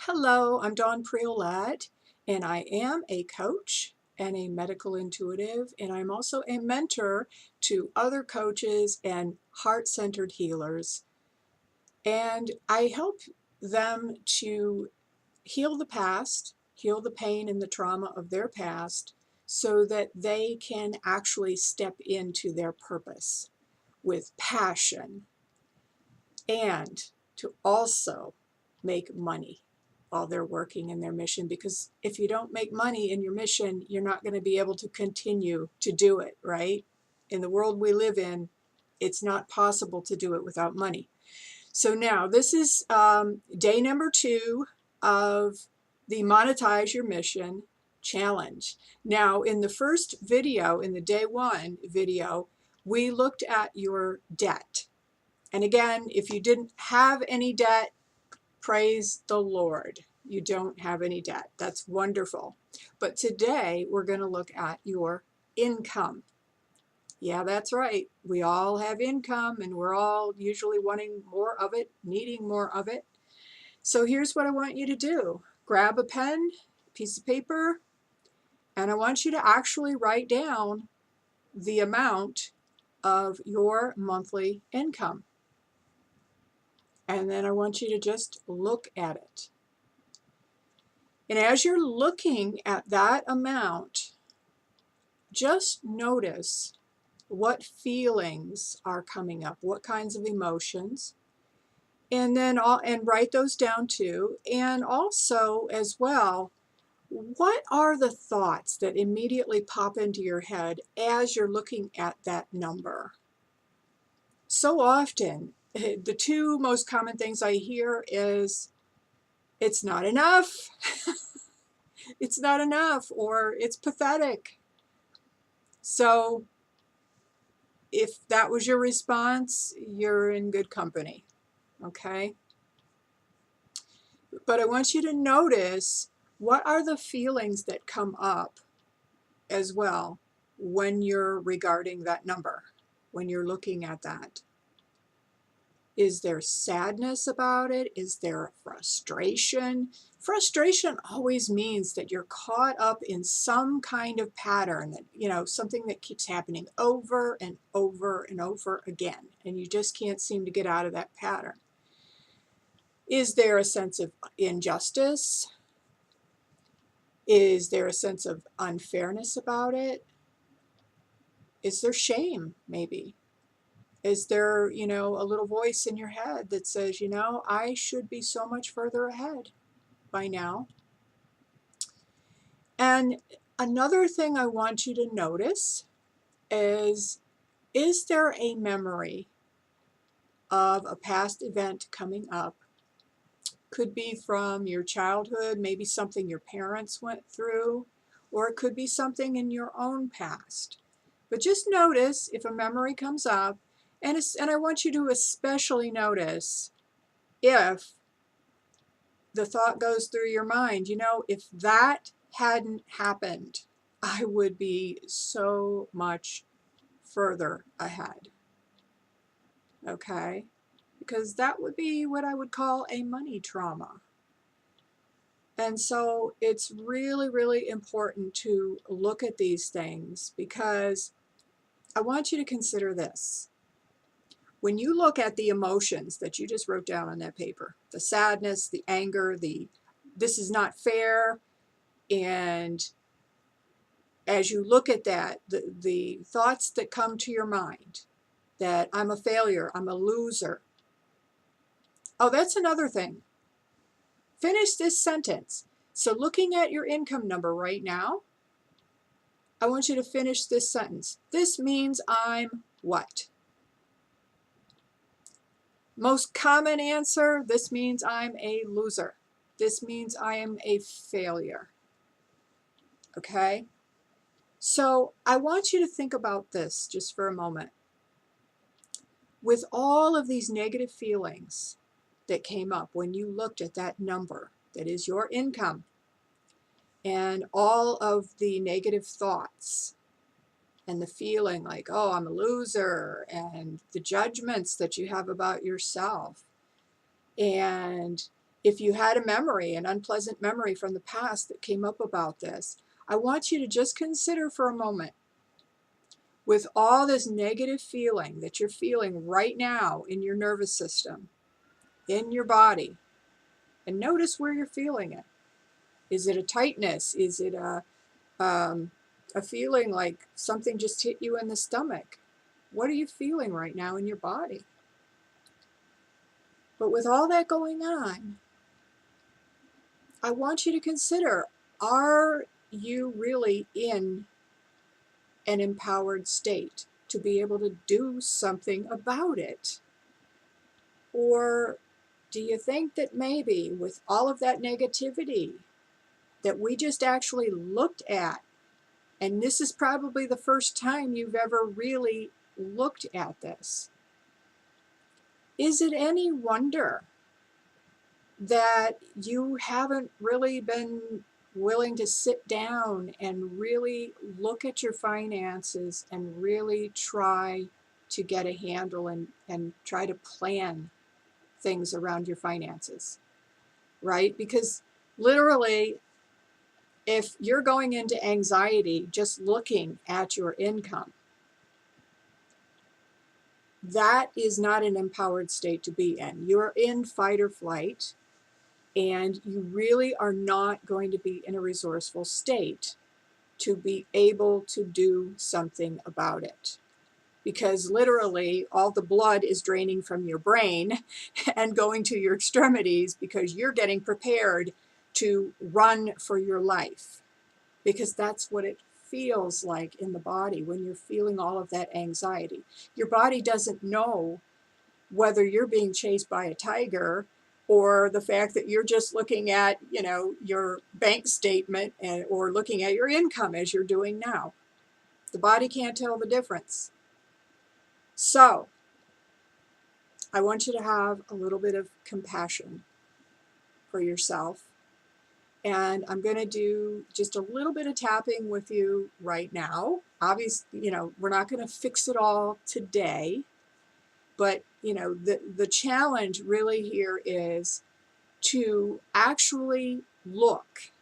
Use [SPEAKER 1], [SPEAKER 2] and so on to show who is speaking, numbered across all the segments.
[SPEAKER 1] Hello, I'm Dawn Priolet, and I am a coach and a medical intuitive, and I'm also a mentor to other coaches and heart-centered healers. And I help them to heal the past, heal the pain and the trauma of their past, so that they can actually step into their purpose with passion and to also make money while they're working in their mission. Because if you don't make money in your mission, you're not going to be able to continue to do it, right? In the world we live in, it's not possible to do it without money. So now this is day number 2 of the Monetize Your Mission challenge. Now in the first video, in the day 1 video, we looked at your debt. And again, if you didn't have any debt, praise the Lord. You don't have any debt. That's wonderful. But today we're going to look at your income. Yeah, that's right. We all have income and we're all usually wanting more of it, needing more of it. So here's what I want you to do. Grab a pen, piece of paper, and I want you to actually write down the amount of your monthly income. And then I want you to just look at it. And as you're looking at that amount, just notice what feelings are coming up, what kinds of emotions, and then write those down too. And also as well, what are the thoughts that immediately pop into your head as you're looking at that number? So often, the two most common things I hear is, it's not enough. It's not enough, or it's pathetic. So if that was your response, you're in good company, okay? But I want you to notice, what are the feelings that come up as well when you're regarding that number, when you're looking at that? Is there sadness about it? Is there frustration? Frustration always means that you're caught up in some kind of pattern, that, something that keeps happening over and over and over again, and you just can't seem to get out of that pattern. Is there a sense of injustice? Is there a sense of unfairness about it? Is there shame, maybe? Is there, a little voice in your head that says, I should be so much further ahead by now? And another thing I want you to notice is there a memory of a past event coming up? Could be from your childhood, maybe something your parents went through, or it could be something in your own past. But just notice if a memory comes up, and I want you to especially notice if the thought goes through your mind, if that hadn't happened, I would be so much further ahead. Okay? Because that would be what I would call a money trauma. And so it's really, really important to look at these things, because I want you to consider this. When you look at the emotions that you just wrote down on that paper, the sadness, the anger, this is not fair, and as you look at that, the thoughts that come to your mind, that I'm a failure, I'm a loser. Oh, that's another thing. Finish this sentence. So looking at your income number right now, I want you to finish this sentence. This means I'm what? Most common answer, this means I'm a loser. This means I am a failure. Okay? So I want you to think about this just for a moment. With all of these negative feelings that came up when you looked at that number that is your income, and all of the negative thoughts and the feeling like, oh, I'm a loser, and the judgments that you have about yourself, and if you had a memory, an unpleasant memory from the past that came up about this, I want you to just consider for a moment, with all this negative feeling that you're feeling right now in your nervous system, in your body, and notice where you're feeling it. Is it a tightness? Is it a feeling like something just hit you in the stomach? What are you feeling right now in your body? But with all that going on, I want you to consider, are you really in an empowered state to be able to do something about it? Or do you think that maybe with all of that negativity that we just actually looked at, and this is probably the first time you've ever really looked at this, is it any wonder that you haven't really been willing to sit down and really look at your finances and really try to get a handle and try to plan things around your finances, right? Because literally, if you're going into anxiety just looking at your income, that is not an empowered state to be in. You're in fight or flight, and you really are not going to be in a resourceful state to be able to do something about it. Because literally all the blood is draining from your brain and going to your extremities because you're getting prepared to run for your life. Because that's what it feels like in the body when you're feeling all of that anxiety. Your body doesn't know whether you're being chased by a tiger or the fact that you're just looking at, your bank statement or looking at your income as you're doing now. The body can't tell the difference. So I want you to have a little bit of compassion for yourself. And I'm going to do just a little bit of tapping with you right now. Obviously, we're not going to fix it all today. But, the challenge really here is to actually look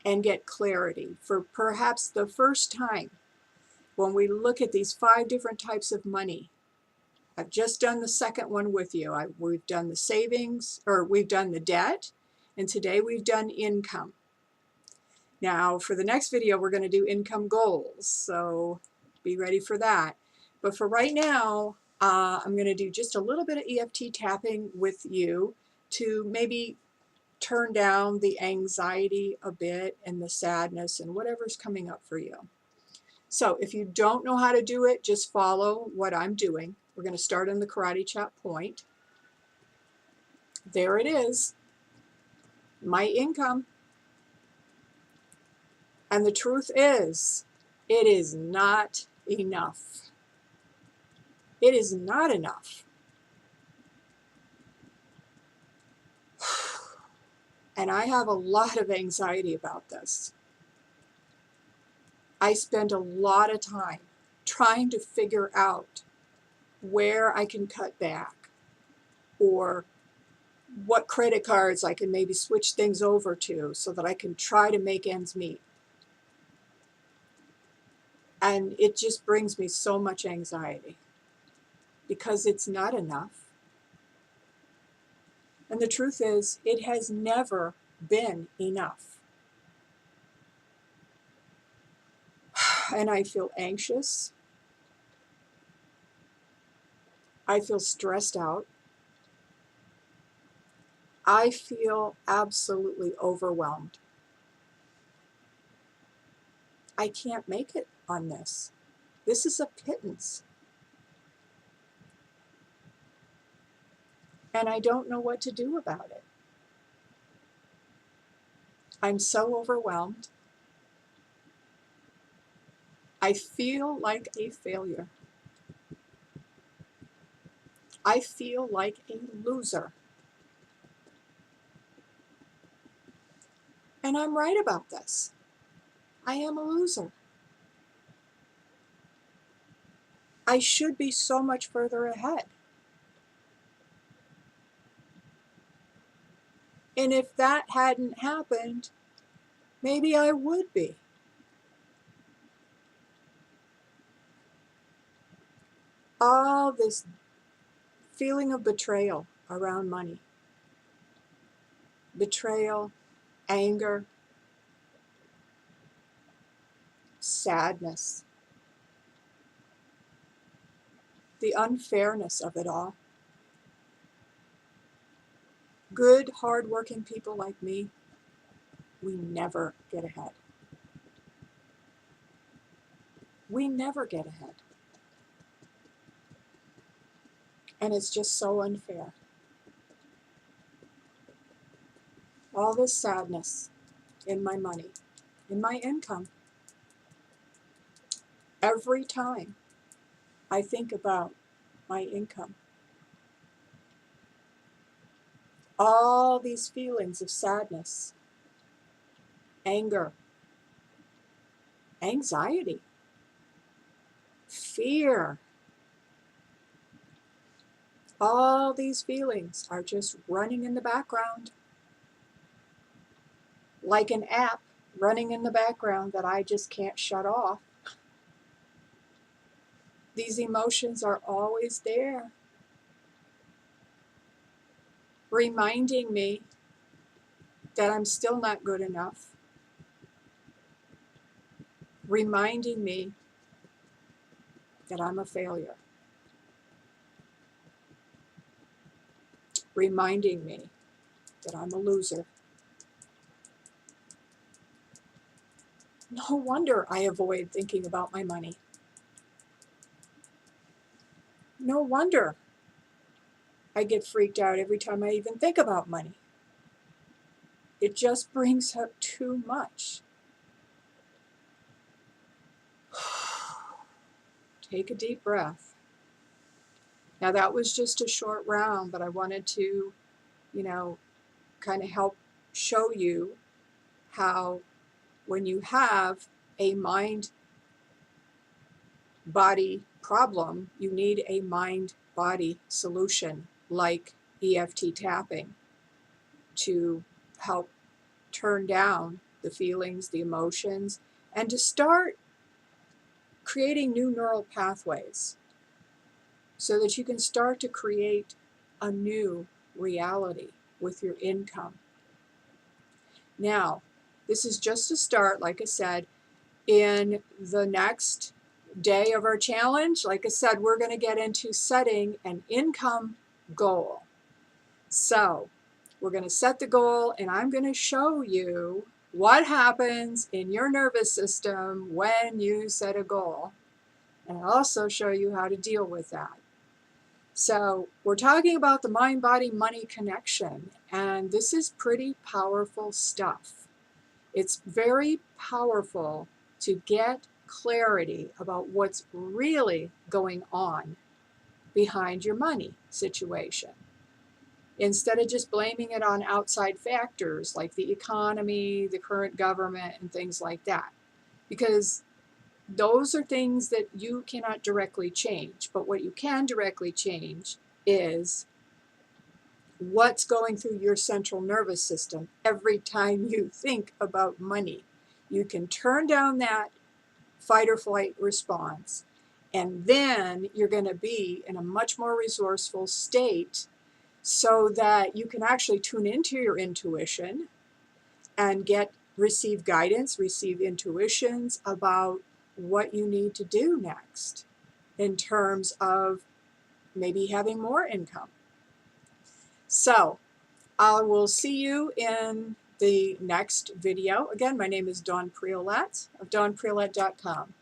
[SPEAKER 1] and get clarity for perhaps the first time when we look at these 5 different types of money. I've just done the second one with you. We've done the savings, or we've done the debt, and today we've done income. Now, for the next video, we're going to do income goals, so be ready for that. But for right now, I'm going to do just a little bit of EFT tapping with you to maybe turn down the anxiety a bit and the sadness and whatever's coming up for you. So if you don't know how to do it, just follow what I'm doing. We're going to start on the karate chop point. There it is, my income. And the truth is, it is not enough. It is not enough. And I have a lot of anxiety about this. I spend a lot of time trying to figure out where I can cut back or what credit cards I can maybe switch things over to so that I can try to make ends meet. And it just brings me so much anxiety because it's not enough. And the truth is, it has never been enough. And I feel anxious. I feel stressed out. I feel absolutely overwhelmed. I can't make it on this. This is a pittance. And I don't know what to do about it. I'm so overwhelmed. I feel like a failure. I feel like a loser. And I'm right about this. I am a loser. I should be so much further ahead. And if that hadn't happened, maybe I would be. All this feeling of betrayal around money. Betrayal, anger, sadness, the unfairness of it all. Good, hard-working people like me, we never get ahead. We never get ahead. And it's just so unfair. All this sadness in my money, in my income. Every time I think about my income, all these feelings of sadness, anger, anxiety, fear, all these feelings are just running in the background, like an app running in the background that I just can't shut off. These emotions are always there, reminding me that I'm still not good enough, reminding me that I'm a failure, reminding me that I'm a loser. No wonder I avoid thinking about my money. No wonder I get freaked out every time I even think about money. It just brings up too much. Take a deep breath. Now that was just a short round, but I wanted to, kind of help show you how when you have a mind-body problem, you need a mind-body solution like EFT tapping to help turn down the feelings, the emotions, and to start creating new neural pathways so that you can start to create a new reality with your income. Now, this is just a start, like I said. In the next day of our challenge, like I said, we're going to get into setting an income goal. So we're going to set the goal, and I'm going to show you what happens in your nervous system when you set a goal, and I'll also show you how to deal with that. So we're talking about the mind-body-money connection, and this is pretty powerful stuff. It's very powerful to get clarity about what's really going on behind your money situation, instead of just blaming it on outside factors like the economy, the current government, and things like that. Because those are things that you cannot directly change. But what you can directly change is what's going through your central nervous system every time you think about money. You can turn down that fight or flight response, and then you're going to be in a much more resourceful state so that you can actually tune into your intuition and receive guidance, receive intuitions about what you need to do next in terms of maybe having more income. So I will see you in the next video. Again, my name is Dawn Priolat of DawnPriolat.com.